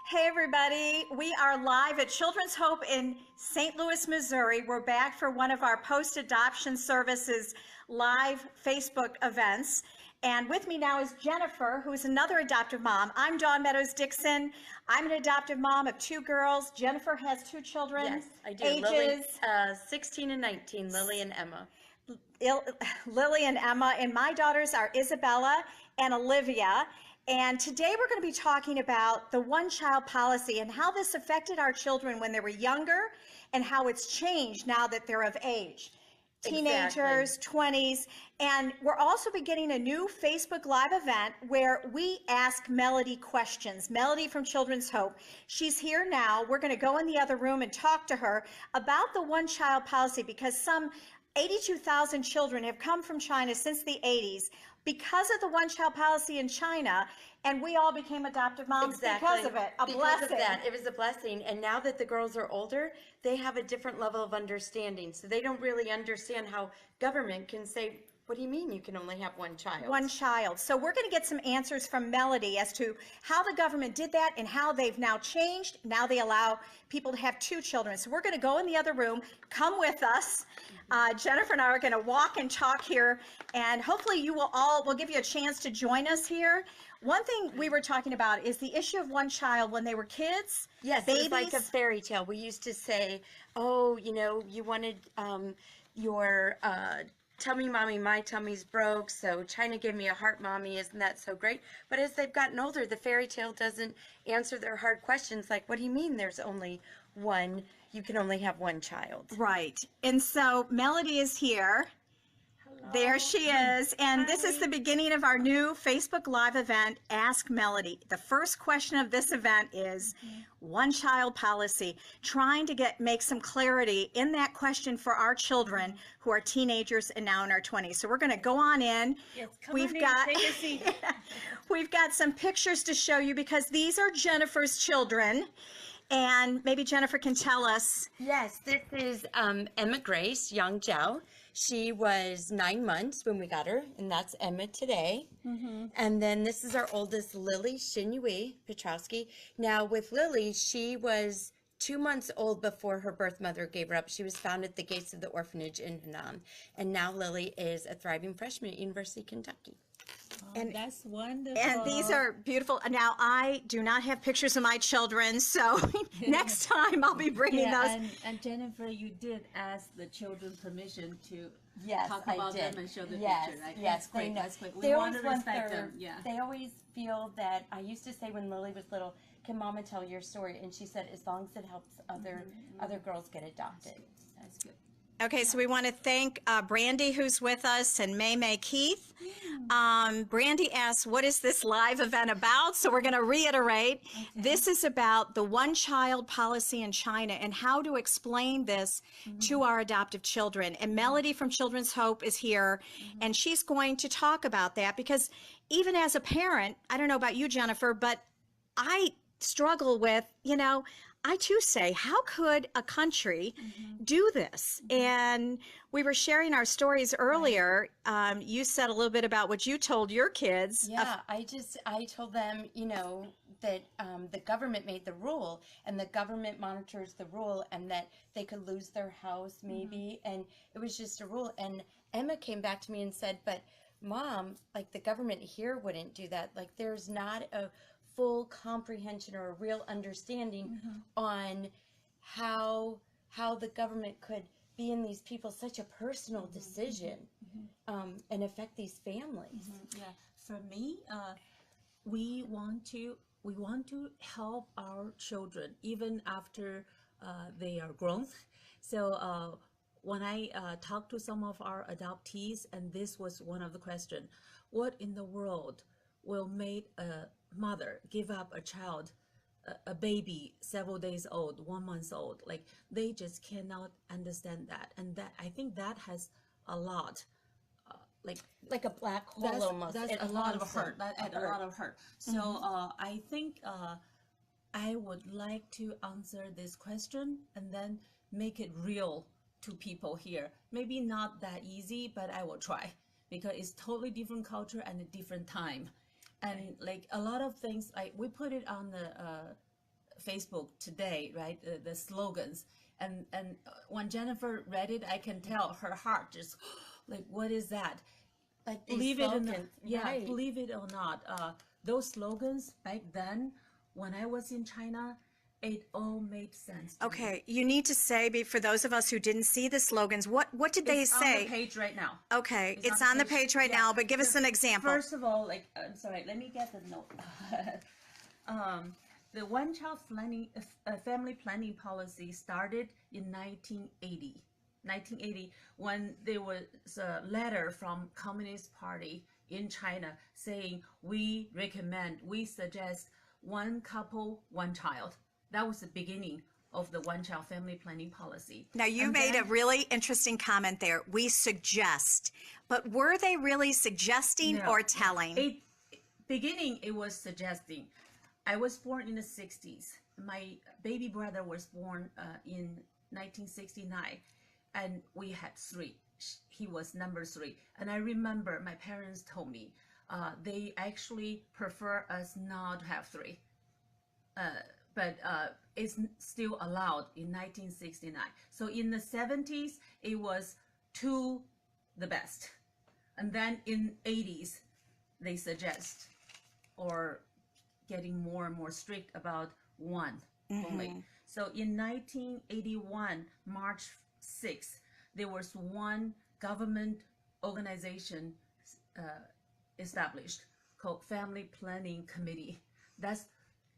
Hey, everybody. We are live at Children's Hope in St. Louis, Missouri. We're back for one of our post adoption services live Facebook events. And with me now is Jennifer, who's another adoptive mom. I'm Dawn Meadows Dixon. I'm an adoptive mom of two girls. Jennifer has two children. Yes, I do. Ages Lily, 16 and 19, Lily and Emma. Lily and Emma, and my daughters are Isabella and Olivia. And today we're going to be talking about the one-child policy and how this affected our children when they were younger and how it's changed now that they're of age. Teenagers, 20s, and we're also beginning a new Facebook Live event where we ask Melody questions. Melody from Children's Hope. She's here now. We're going to go in the other room and talk to her about the one-child policy because some 82,000 children have come from China since the 80s because of the one-child policy in China, and we all became adoptive moms because of it. Because of that, it was a blessing. And now that the girls are older, they have a different level of understanding. So they don't really understand how government can say, what do you mean you can only have one child? One child. So we're going to get some answers from Melody as to how the government did that and how they've now changed. Now they allow people to have two children. So we're going to go in the other room. Come with us. Jennifer and I are going to walk and talk here, and hopefully you will give you a chance to join us here. One thing we were talking about is the issue of one child when they were kids. Yes, babies. It was like a fairy tale. We used to say, oh, you wanted your tummy mommy, my tummy's broke, so China gave me a heart mommy, isn't that so great? But as they've gotten older, the fairy tale doesn't answer their hard questions like, what do you mean there's only one, you can only have one child? Right. And so Melody is here. Hello. There she is. And this is the beginning of our new Facebook Live event, Ask Melody. The first question of this event is one-child policy, trying to make some clarity in that question for our children who are teenagers and now in our 20s. So we're going to go on in. Yes, take a seat. We've got some pictures to show you because these are Jennifer's children. And maybe Jennifer can tell us. Yes, this is Emma Grace Young Zhao. She was 9 months when we got her, and that's Emma today. And then this is our oldest, Lily Xinyue Petrowski. Now with Lily, she was 2 months old before her birth mother gave her up. She was found at the gates of the orphanage in Henan. And now Lily is a thriving freshman at University of Kentucky. Oh, and that's wonderful. And these are beautiful. Now, I do not have pictures of my children, so next time I'll be bringing those. And Jennifer, you did ask the children permission to talk I about did. them and show the picture, right? Yes, that's great. That's great. We want to respect them. Yeah. They always feel that, I used to say when Lily was little, can Mama tell your story? And she said, as long as it helps other girls get adopted. That's good. Okay, so we want to thank Brandy, who's with us, and May Keith. Brandy asks, what is this live event about? So we're going to reiterate. Okay. This is about the one-child policy in China and how to explain this to our adoptive children. And Melody from Children's Hope is here, and she's going to talk about that because even as a parent, I don't know about you, Jennifer, but I struggle with, I too say, how could a country do this? And we were sharing our stories earlier. You said a little bit about what you told your kids. Yeah, I told them, that the government made the rule and the government monitors the rule and that they could lose their house maybe. And it was just a rule. And Emma came back to me and said, but Mom, like the government here wouldn't do that. Like there's not a full comprehension or a real understanding on how the government could be in these people such a personal decision and affect these families. Yeah, for me, we want to help our children even after they are grown. So when I talked to some of our adoptees, and this was one of the questions, what in the world will make a mother give up a child, a baby several days old, 1 month old? Like they just cannot understand that. And that, I think that has a lot, like a black hole almost. That's a lot of hurt. That had a lot of hurt. So I think I would like to answer this question and then make it real to people here. Maybe not that easy, but I will try because it's totally different culture and a different time. And like a lot of things, like we put it on the Facebook today, right? The slogans, and when Jennifer read it, I can tell her heart just like, what is that? Like these Believe it or not, slogans, yeah, right. believe it or not, those slogans back then, when I was in China, it all made sense to me. Okay, you need to say, for those of us who didn't see the slogans, what did they It's on say? the page right now. Okay, it's on the page right Yeah. now, but give us So an example. First of all, like, I'm sorry, let me get the note. The one-child family planning policy started in 1980. 1980, when there was a letter from Communist Party in China saying we suggest one couple, one child. That was the beginning of the one-child family planning policy. Now, you And made a then- really interesting comment there. We suggest, but were they really suggesting No, or telling? Beginning, it was suggesting. I was born in the 60s. My baby brother was born in 1969, and we had three. He was number three. And I remember my parents told me they actually prefer us not to have three. But it's still allowed in 1969. So in the 70s, it was two the best. And then in 80s, they suggest or getting more and more strict about one only. So in 1981, March 6th, there was one government organization established called Family Planning Committee. That's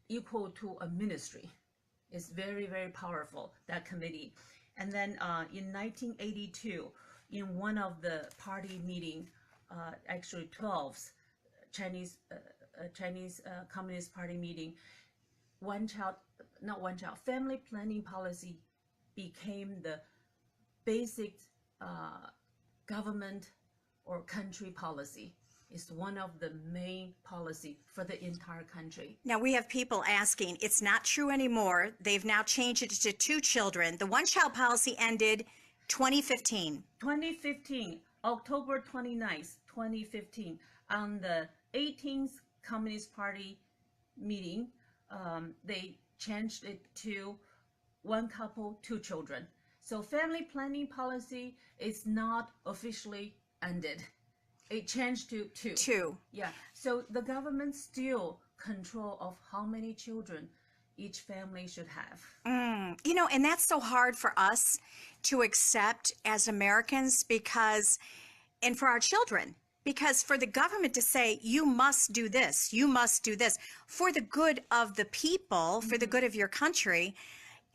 equal to a ministry. It's very, very powerful, that committee. And then in 1982, in one of the party meeting, actually 12th Chinese Communist Party meeting, family planning policy became the basic government or country policy. It's one of the main policy for the entire country. Now, we have people asking, it's not true anymore. They've now changed it to 2 children. The one-child policy ended 2015. 2015, October 29th, 2015, on the 18th Communist Party meeting, they changed it to one couple, 2 children. So family planning policy is not officially ended. It changed to 2. 2. Yeah. So the government still control of how many children each family should have. You know, and that's so hard for us to accept as Americans because, and for our children, because for the government to say, you must do this, you must do this, for the good of the people, for the good of your country,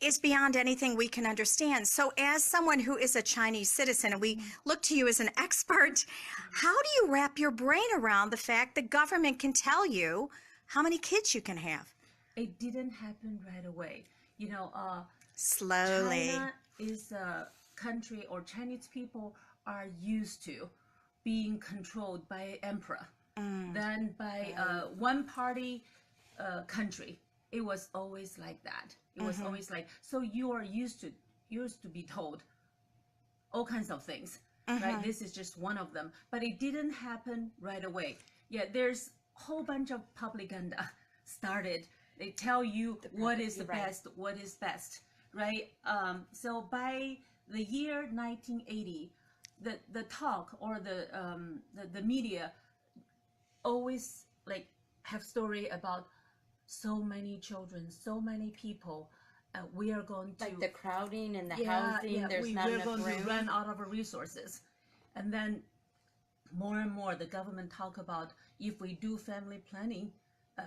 is beyond anything we can understand. So as someone who is a Chinese citizen, and we look to you as an expert, how do you wrap your brain around the fact the government can tell you how many kids you can have? It didn't happen right away. You know, Slowly. China is a country, or Chinese people are used to being controlled by emperor, then by one party country. It was always like that. It was always like, so you are used to be told all kinds of things, right? This is just one of them, but it didn't happen right away. Yeah, there's a whole bunch of propaganda started. They tell you what is the best, what is best, right? So by the year 1980, the talk or the media always like have story about so many children, so many people. We are going to Like the crowding and the housing, there's not we're enough going room. to run out of our resources. And then more and more the government talk about, if we do family planning,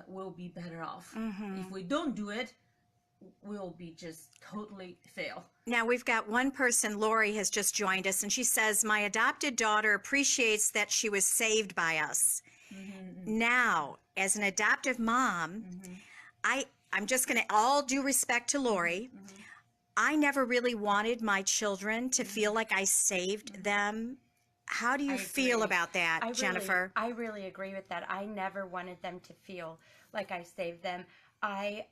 we'll be better off. If we don't do it, we'll be just totally fail. Now we've got one person, Lori has just joined us, and she says, my adopted daughter appreciates that she was saved by us. Now, as an adoptive mom, I'm just going to, all due respect to Lori, I never really wanted my children to feel like I saved them. How do you feel agree. about that, Jennifer? I really agree with that. I never wanted them to feel like I saved them. I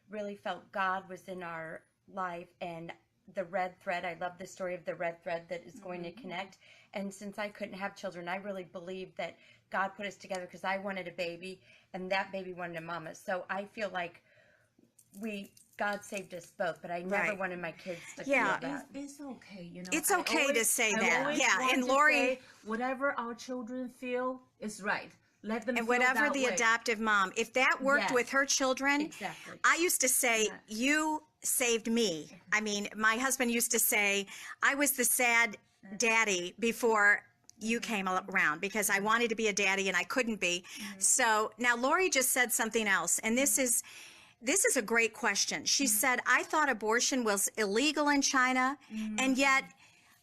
really felt God was in our life, and the red thread, I love the story of the red thread that is going to connect. And since I couldn't have children, I really believed that God put us together because I wanted a baby and that baby wanted a mama. So I feel like God saved us both, but I never Right. wanted my kids to Yeah. feel that. It's okay, you know. It's I okay to always- say I that. always Yeah, want and to Lori- say, whatever our children feel is right. Let them And feel whatever that the way. adoptive mom, if that worked Yes. with her children, Exactly. I used to say, Yeah. you saved me. I mean, my husband used to say, I was the sad daddy before you came around because I wanted to be a daddy and I couldn't be. So now Lori just said something else, and this is a great question. She said, I thought abortion was illegal in China, and yet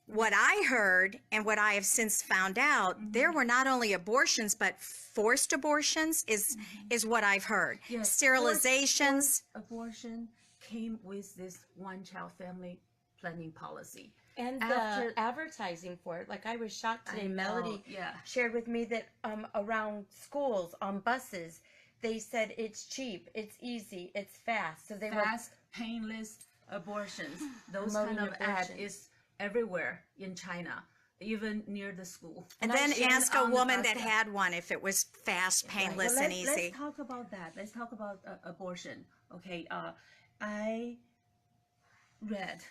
what I heard and what I have since found out, there were not only abortions, but forced abortions is what I've heard. Yes, Sterilizations. forced abortion came with this one-child family planning policy. And After- the advertising for it, like I was shocked today. I know, Melody yeah. shared with me that around schools, on buses, they said it's cheap, it's easy, it's fast. So they Fast, painless abortions. Those Promoting kind of ad abortion. is everywhere in China, even near the school. And I then shared ask a on the woman that bus- had one if it was fast, painless, Well, and easy. Let's talk about that. Let's talk about abortion. Okay. I read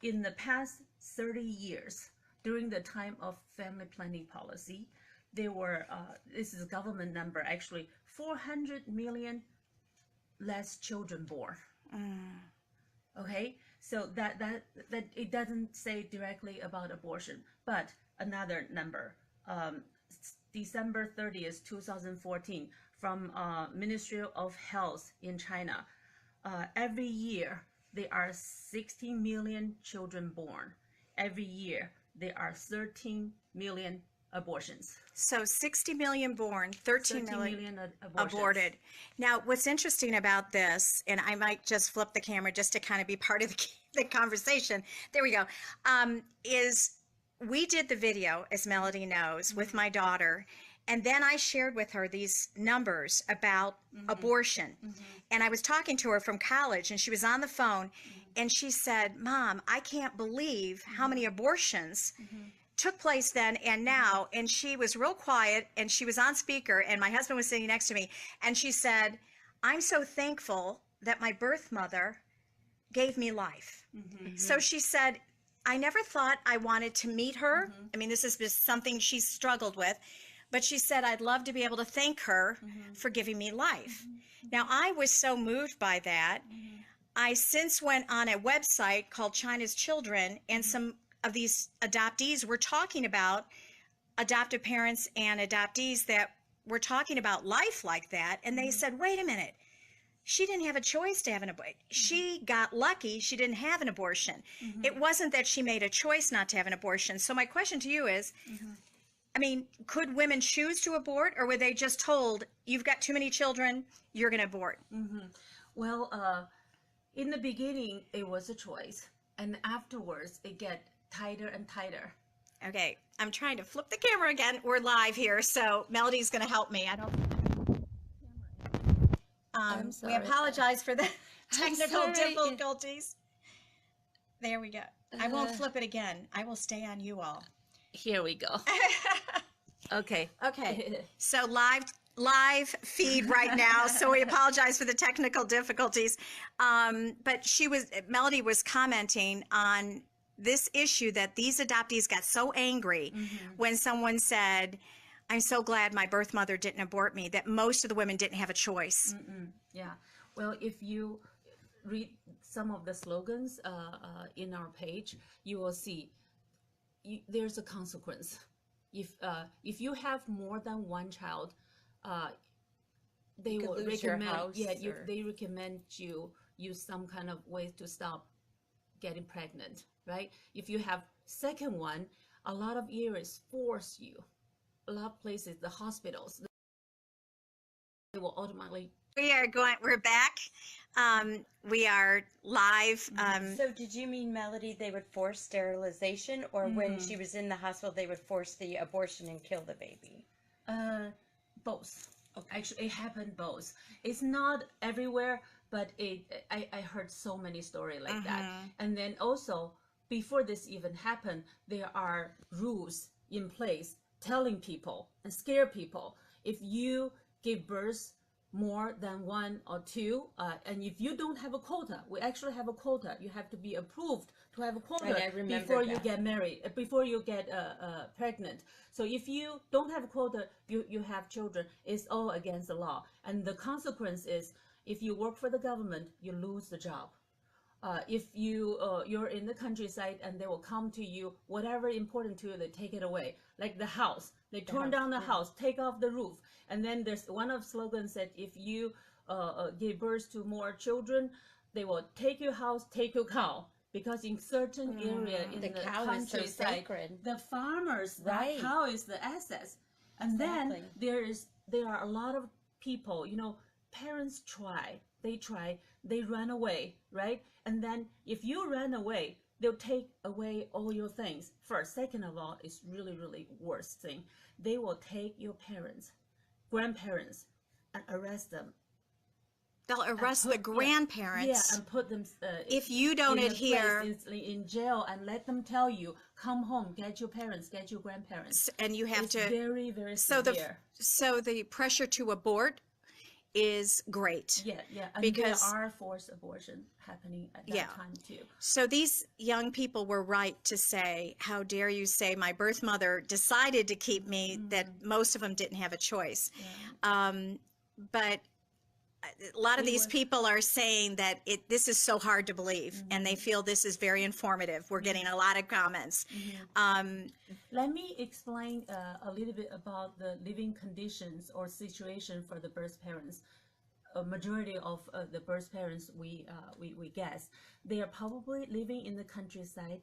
in the past 30 years, during the time of family planning policy, there were, this is a government number actually, 400 million less children born. Okay, so that it doesn't say directly about abortion, but another number, December 30th, 2014, from Ministry of Health in China. Every year there are 16 million children born. Every year there are 13 million abortions. So 60 million born, 13 million abortions. aborted. Now, what's interesting about this, and I might just flip the camera just to kind of be part of the conversation. There we go. Is we did the video, as Melody knows, with my daughter, and then I shared with her these numbers about abortion. And I was talking to her from college, and she was on the phone, and she said, Mom, I can't believe how many abortions took place then and now. And she was real quiet, and she was on speaker, and my husband was sitting next to me, and she said, I'm so thankful that my birth mother gave me life. So she said, I never thought I wanted to meet her. I mean, this is just something she's struggled with, but she said, I'd love to be able to thank her for giving me life. Now, I was so moved by that. I since went on a website called China's Children, and some of these adoptees were talking about adoptive parents and adoptees that were talking about life like that. And they said, wait a minute, she didn't have a choice to have an abortion. She got lucky. She didn't have an abortion. It wasn't that she made a choice not to have an abortion. So my question to you is, I mean, could women choose to abort, or were they just told, you've got too many children, you're going to abort? Well, in the beginning, it was a choice. And afterwards, it get tighter and tighter. Okay, I'm trying to flip the camera again. We're live here, so Melody's going to help me. I don't. I'm We sorry. apologize for the technical sorry. difficulties. There we go. I won't Uh. flip it again. I will stay on you all. Here we go. Okay. Okay, so live feed right now, so we apologize for the technical difficulties. But Melody was commenting on this issue that these adoptees got so angry when someone said, I'm so glad my birth mother didn't abort me, that most of the women didn't have a choice. Yeah. Well, if you read some of the slogans in our page, you will see there's a consequence. If you have more than one child, they could will lose your recommend. house or- They recommend you use some kind of way to stop getting pregnant, right? If you have second one, a lot of areas force you. A lot of places, the hospitals, they will automatically. We're back. We are live. So did you mean, Melody, they would force sterilization, or when she was in the hospital, they would force the abortion and kill the baby? Both. Actually, it happened both. It's not everywhere, but I heard so many stories like that. And then also, before this even happened, there are rules in place telling people and scare people. If you give birth more than one or two, and if you don't have a quota, we actually have a quota. You have to be approved to have a quota Right, I remember before you that. get married, before you get pregnant. So if you don't have a quota, you have children. It's all against the law, and the consequence is if you work for the government, you lose the job. If you're in the countryside and they will come to you, whatever important to you, they take it away. Like the house, they turn down the house, take off the roof, and then there's one of slogan said, if you give birth to more children, they will take your house, take your cow. Because in certain area in The the cow is so countryside, sacred. the farmers, Right. that cow is the assets. And Exactly. then there are a lot of people, parents they run away, right? And then if you run away, they'll take away all your things. First, second of all, it's really, really worst thing. They will take your parents, grandparents, and arrest them. They'll arrest the Yeah, grandparents and put them if you don't in a adhere, place, in jail, and let them tell you, come home, get your parents, get your grandparents. and you have It's to. very, very So severe. the pressure to abort is great. Yeah, and because- there are forced abortion happening at that Yeah. time too. So these young people were right to say, how dare you say my birth mother decided to keep me, that most of them didn't have a choice. But a lot of these people are saying that this is so hard to believe, and they feel this is very informative. We're getting a lot of comments. Let me explain a little bit about the living conditions or situation for the birth parents. A majority of the birth parents we guess they are probably living in the countryside,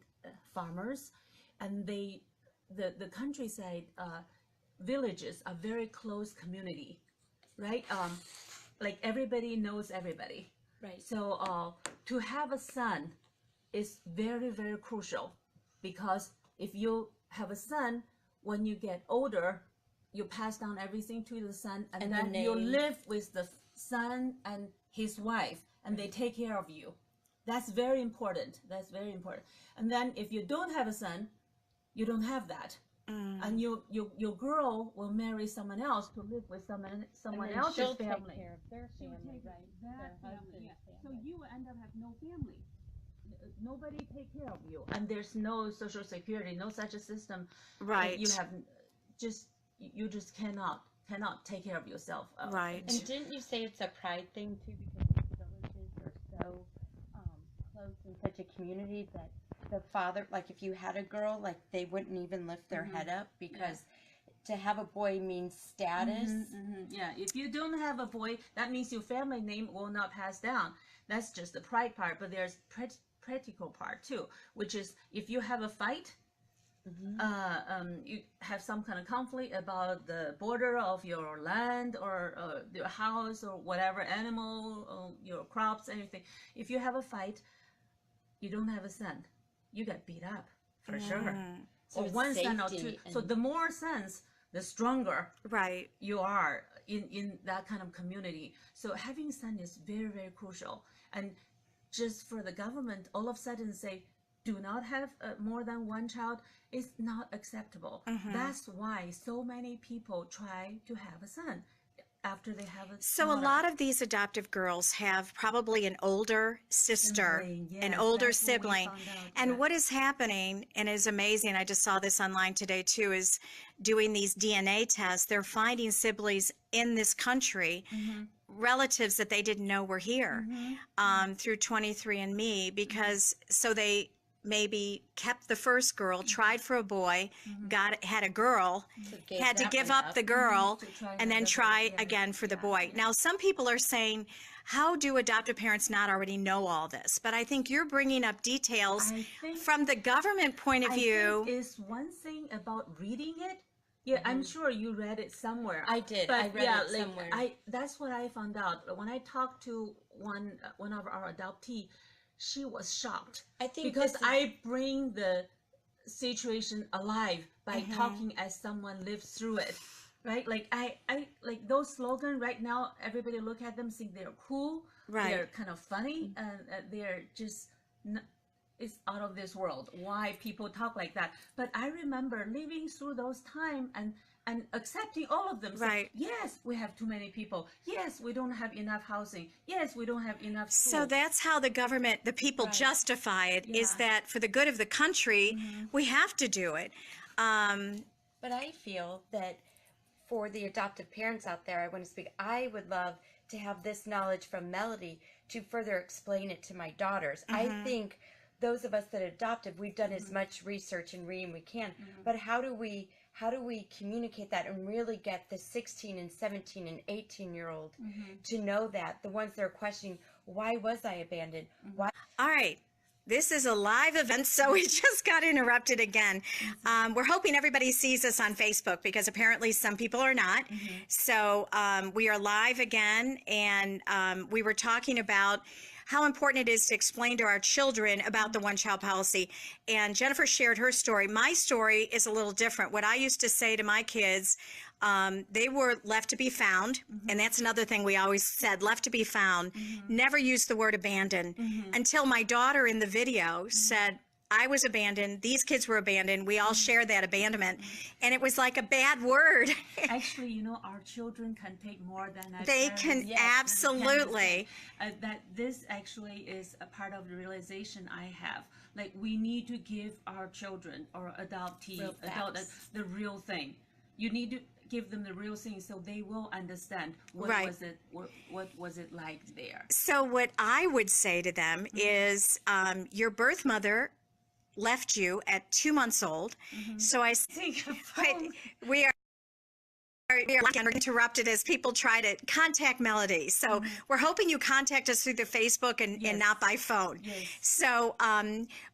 farmers, and the countryside villages are very close community, right? Like everybody knows everybody. Right. So to have a son is very, very crucial, because if you have a son, when you get older, you pass down everything to the son, and And the then you name. live with the son and his wife, and they take care of you. That's very important. That's very important. And then if you don't have a son, you don't have that. And your girl will marry someone else to live with someone then else's she'll family. take care of their family, right? Their husband's So family. you end up have no family. Nobody take care of you, and there's no social security, no such a system. Right. You have you just cannot take care of yourself. Right. And didn't you say it's a pride thing too, because these villages are so close in such a community that the father, like if you had a girl, like they wouldn't even lift their head up, because to have a boy means status. Yeah, if you don't have a boy, that means your family name will not pass down. That's just the pride part, but there's practical part too, which is if you have a fight, you have some kind of conflict about the border of your land or your house or whatever animal, or your crops, anything. If you have a fight, you don't have a son, you get beat up for sure. So Or it's one son or two. safety So and- the more sons, the stronger Right. you are in that kind of community. So having son is very, very crucial. And just for the government all of a sudden say do not have more than one child is not acceptable. That's why so many people try to have a son after they have a So a daughter. lot of these adoptive girls have probably an older sister, Sibling, an yes, older that's what we sibling. found out, And yeah. what is happening, and is amazing, I just saw this online today too, is doing these DNA tests. They're finding siblings in this country, relatives that they didn't know were here, through 23andMe, because so they maybe kept the first girl, tried for a boy, had a girl, gave had to that give one up up. the girl, To try and then another try boy, yeah. again for the Yeah, boy. Now, some people are saying, how do adoptive parents not already know all this? But I think you're bringing up details I think- from the government point of view. I think is one thing about reading it. Yeah, I'm sure you read it somewhere. I did. But I read yeah, it like, somewhere. that's what I found out when I talked to one of our adoptee. She was shocked. I think because this is- I bring the situation alive by talking as someone lived through it. Right, like I like those slogans right now. Everybody look at them, think they're cool, Right. they're kind of funny, and they're just it's out of this world. Why people talk like that? But I remember living through those time, and and accepting all of them. So, Right. yes, we have too many people. Yes, we don't have enough housing. Yes, we don't have enough So schools. that's how the government, the people Right. justify it, is Yeah. that for the good of the country, we have to do it. But I feel that for the adoptive parents out there, I want to speak. I would love to have this knowledge from Melody to further explain it to my daughters. I think those of us that adopted, we've done as much research and reading we can. But how do we communicate that and really get the 16 and 17 and 18-year-old to know that, the ones that are questioning, why was I abandoned? Why? All right. This is a live event, so we just got interrupted again. We're hoping everybody sees us on Facebook because apparently some people are not. So we are live again, and we were talking about how important it is to explain to our children about the one-child policy. And Jennifer shared her story. My story is a little different. What I used to say to my kids, they were left to be found, and that's another thing we always said, left to be found. Never used the word abandoned until my daughter in the video said, I was abandoned, these kids were abandoned, we all share that abandonment, and it was like a bad word. Actually, you know, our children can take more than our They parents. can Yes, absolutely. that this actually is a part of the realization I have. Like, we need to give our children or Real facts. the real thing. You need to give them the real thing so they will understand what Right. was it what was it like there. So what I would say to them is, your birth mother left you at 2 months old. So I Think But we are interrupted as people try to contact Melody. So we're hoping you contact us through the Facebook and Yes. not by phone. Yes. So,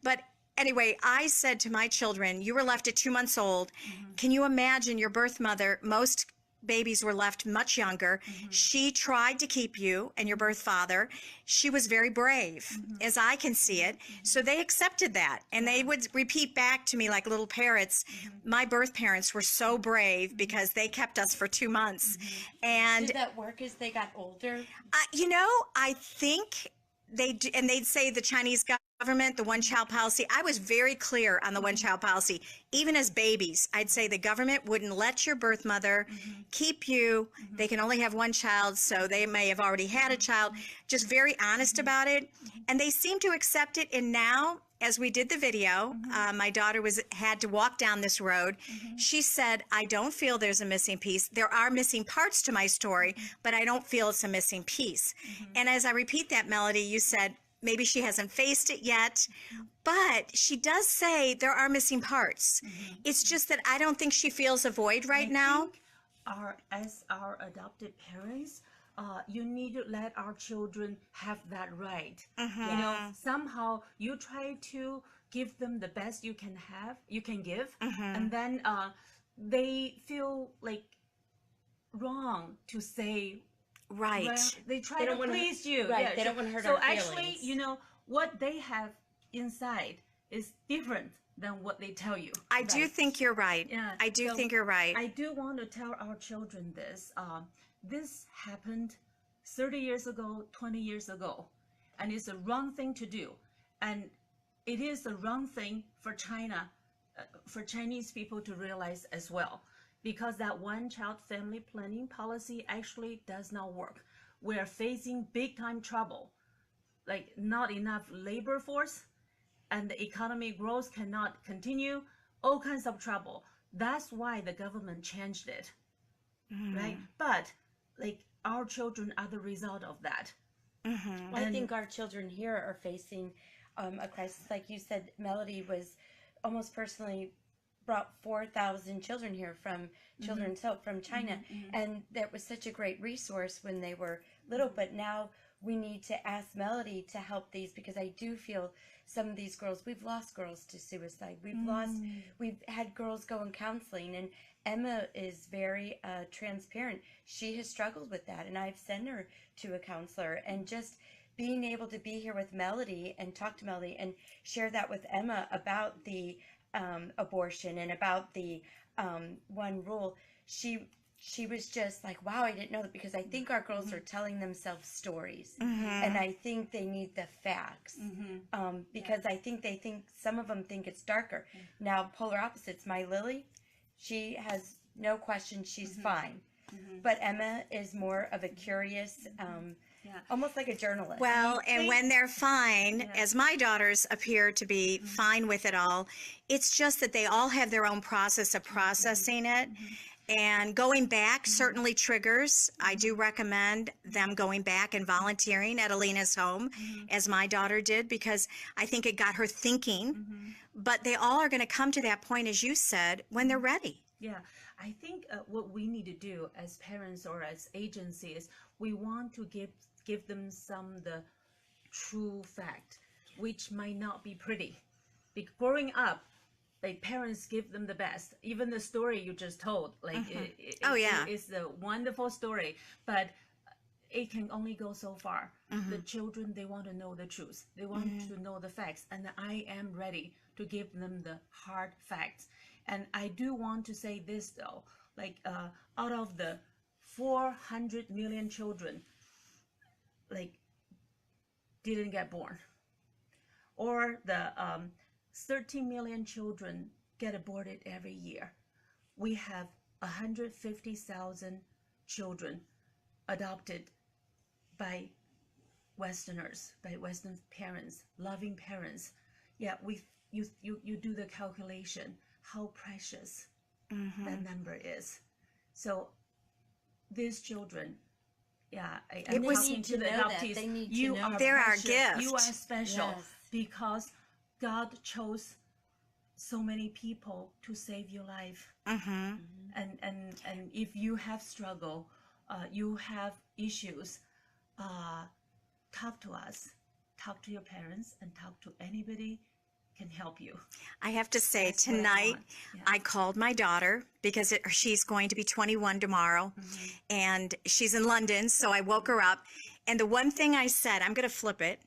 but anyway, I said to my children, you were left at 2 months old. Can you imagine your birth mother? Most babies were left much younger. She tried to keep you and your birth father. She was very brave, as I can see it. So they accepted that. And they would repeat back to me like little parrots, my birth parents were so brave because they kept us for 2 months. And, Did that work as they got older? you know, I think they do, and they'd say the Chinese government, the one-child policy. I was very clear on the one-child policy. Even as babies, I'd say the government wouldn't let your birth mother keep you. They can only have one child, so they may have already had a child. Just very honest about it. And they seem to accept it. And now, as we did the video, my daughter had to walk down this road. She said, I don't feel there's a missing piece. There are missing parts to my story, but I don't feel it's a missing piece. And as I repeat that, Melody, you said, maybe she hasn't faced it yet, but she does say there are missing parts. It's just that I don't think she feels a void right now. As our adopted parents, you need to let our children have that right. You know, somehow you try to give them the best you can give, and then they feel like wrong to say. Right. Well, they try They to don't wanna- please you. right, Yeah, they don't wanna hurt so our actually, feelings. you know, what they have inside is different than what they tell you. I do think you're right. Yeah, I do so think you're right. I do want to tell our children this. This happened 30 years ago, 20 years ago, and it's a wrong thing to do. And it is the wrong thing for China, for Chinese people to realize as well, because that one-child family planning policy actually does not work. We are facing big-time trouble, like not enough labor force, and the economy growth cannot continue, all kinds of trouble. That's why the government changed it, right? But like our children are the result of that. Well, I think our children here are facing a crisis. Like you said, Melody was almost personally brought 4,000 children here from Children's Hope from China. And that was such a great resource when they were little. But now we need to ask Melody to help these, because I do feel some of these girls, we've lost girls to suicide. We've had girls go in counseling, and Emma is very transparent. She has struggled with that, and I've sent her to a counselor. And just being able to be here with Melody and talk to Melody and share that with Emma about the abortion and about the one rule, she was just like, wow, I didn't know that, because I think our girls are telling themselves stories, and I think they need the facts, because I think some of them think it's darker. Now, polar opposites, my Lily, she has no question, she's fine. But Emma is more of a curious, almost like a journalist. Well, and when they're fine, as my daughters appear to be fine with it all, it's just that they all have their own process of processing it. And going back certainly triggers. I do recommend them going back and volunteering at Alina's home, as my daughter did, because I think it got her thinking. But they all are going to come to that point, as you said, when they're ready. Yeah, I think what we need to do as parents or as agencies, we want to give them the true fact, which might not be pretty. Growing up, like parents give them the best. Even the story you just told, like it's a wonderful story, but it can only go so far. The children, they want to know the truth. They want to know the facts, and I am ready to give them the hard facts. And I do want to say this though, like out of the 400 million children, like didn't get born, or the 13 million children get aborted every year. We have 150,000 children adopted by Westerners, by Western parents, loving parents. Yeah, you do the calculation, how precious that number is. So these children, I'm talking to the adoptees. You are They're our precious. gift. You are special Yes. because God chose so many people to save your life. And if you have struggle, you have issues, talk to us, talk to your parents, and talk to anybody can help you. I have to say, That's what I tonight, want. Yeah. I called my daughter because she's going to be 21 tomorrow, and she's in London, so I woke her up. And the one thing I said, I'm going to flip it,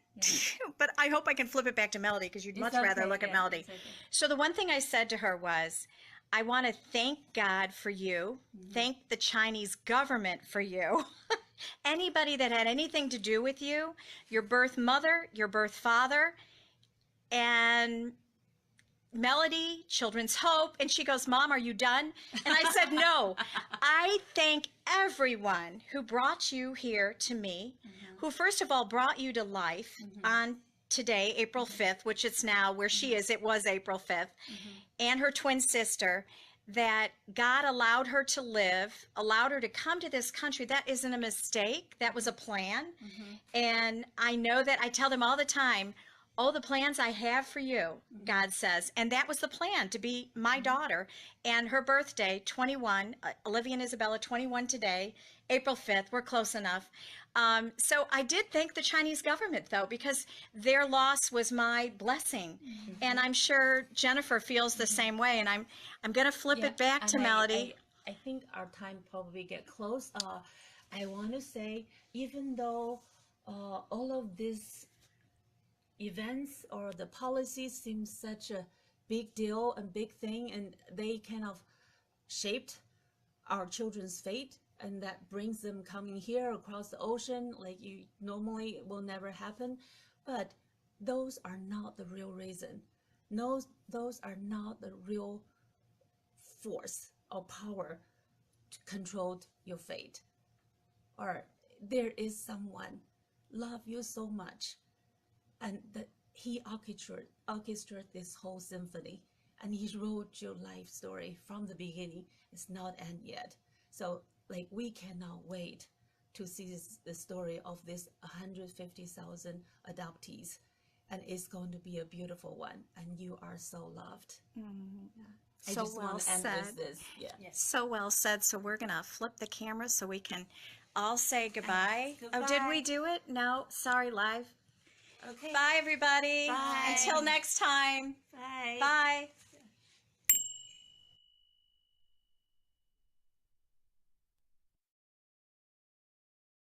but I hope I can flip it back to Melody, because you'd much rather look at Melody. So the one thing I said to her was, I want to thank God for you, thank the Chinese government for you, anybody that had anything to do with you, your birth mother, your birth father, and Melody, Children's Hope. And she goes, Mom, are you done? And I said, no. I thank everyone who brought you here to me, who first of all brought you to life on today, April 5th, which it's now where she is. It was April 5th, and her twin sister, that God allowed her to live, allowed her to come to this country. That isn't a mistake. That was a plan. And I know that I tell them all the time, oh, the plans I have for you, God says. And that was the plan, to be my daughter. And her birthday, 21, Olivia and Isabella, 21 today, April 5th, we're close enough. So I did thank the Chinese government, though, because their loss was my blessing. And I'm sure Jennifer feels the same way. And I'm going to flip it back to Melody. I think our time probably get close. I want to say, even though all of these events or the policies seem such a big deal and big thing, and they kind of shaped our children's fate, and that brings them coming here across the ocean, like you normally will never happen. But those are not the real reason. Those are not the real force or power to control your fate. Or there is someone love you so much, and that he orchestrated this whole symphony, and he wrote your life story from the beginning. It's not end yet. So like, we cannot wait to see the story of this 150,000 adoptees, and it's going to be a beautiful one, and you are so loved. I So just well want to end said. with this. So well said. So we're going to flip the camera so we can all say goodbye. Oh, did we do it? No, sorry, live. Okay. Bye, everybody. Bye. Until next time. Bye. Bye.